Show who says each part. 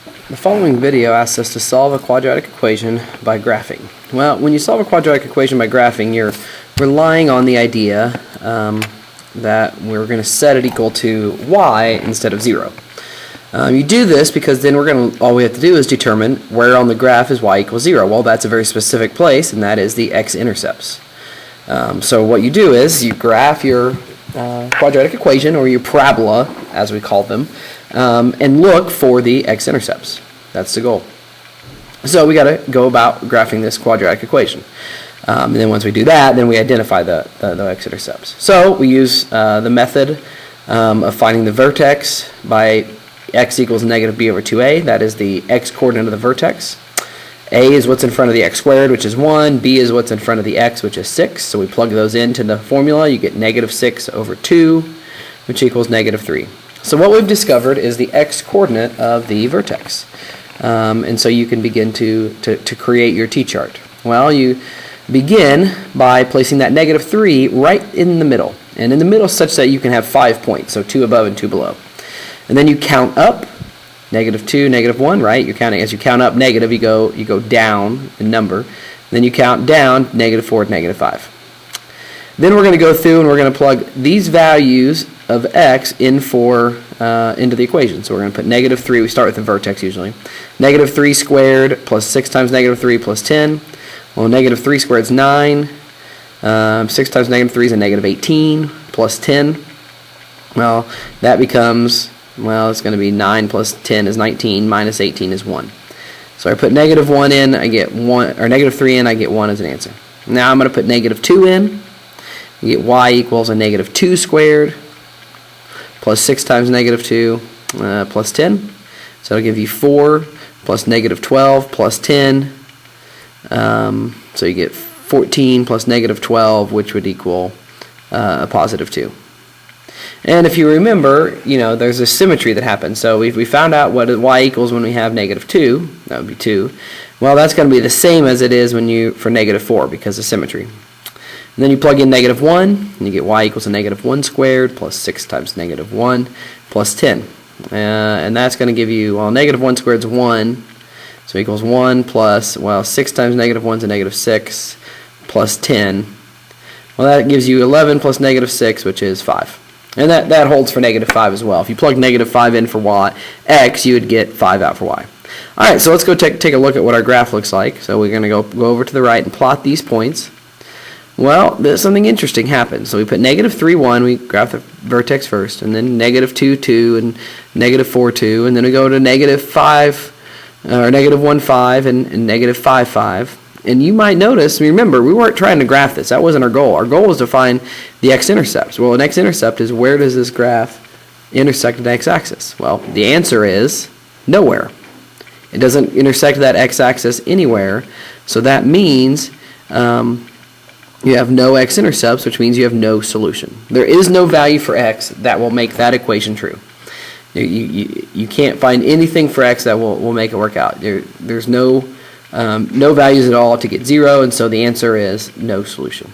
Speaker 1: The following video asks us to solve a quadratic equation by graphing. Well, when you solve a quadratic equation by graphing, you're relying on the idea that we're going to set it equal to y instead of 0. You do this because then all we have to do is determine where on the graph is y equals 0. Well, that's a very specific place, and that is the x-intercepts. So what you do is you graph your quadratic equation, or your parabola, as we call them, and look for the x-intercepts. That's the goal. So we got to go about graphing this quadratic equation. And then once we do that, then we identify the x-intercepts. So we use the method of finding the vertex by x equals negative b over 2a. That is the x-coordinate of the vertex. A is what's in front of the x squared, which is 1. B is what's in front of the x, which is 6. So we plug those into the formula. You get negative 6 over 2, which equals negative 3. So what we've discovered is the x-coordinate of the vertex. And so you can begin to create your t-chart. Well, you begin by placing that negative 3 right in the middle. And in the middle such that you can have 5 points, so 2 above and 2 below. And then you count up. Negative 2, negative 1, right? You're counting as you count up negative, you go down in number. Then you count down negative 4 to negative 5. Then we're going to go through and we're going to plug these values of x into the equation. So we're going to put negative 3. We start with the vertex usually. Negative 3 squared plus 6 times negative 3 plus 10. Well, negative 3 squared is 9. 6 times negative 3 is a negative 18 plus 10. Well, that becomes... Well, it's going to be 9 plus 10 is 19, minus 18 is 1. So I put negative 1 in, I get 1, or negative 3 in, I get 1 as an answer. Now I'm going to put negative 2 in. You get y equals a negative 2 squared plus 6 times negative 2 plus 10. So it'll give you 4 plus negative 12 plus 10. So you get 14 plus negative 12, which would equal a positive 2. And if you remember, there's a symmetry that happens. So we found out what y equals when we have negative 2. That would be 2. Well, that's going to be the same as it is for negative 4 because of symmetry. And then you plug in negative 1, and you get y equals a negative 1 squared plus 6 times negative 1 plus 10. And that's going to give you, well, negative 1 squared is 1. So equals 1 plus, well, 6 times negative 1 is a negative 6 plus 10. Well, that gives you 11 plus negative 6, which is 5. And that holds for negative 5 as well. If you plug negative 5 in for x, you would get 5 out for y. Alright, so let's go take a look at what our graph looks like. So we're going to go over to the right and plot these points. Well, something interesting happens. So we put negative 3, 1, we graph the vertex first, and then negative 2, 2, and negative 4, 2, and then we go to negative 5, or negative 1, 5, and negative 5, 5. And you might notice, remember, we weren't trying to graph this. That wasn't our goal. Our goal was to find the x-intercepts. Well, an x-intercept is where does this graph intersect the x-axis? Well, the answer is nowhere. It doesn't intersect that x-axis anywhere. So that means you have no x-intercepts, which means you have no solution. There is no value for x that will make that equation true. You can't find anything for x that will make it work out. There's no values at all to get 0, and so the answer is no solution.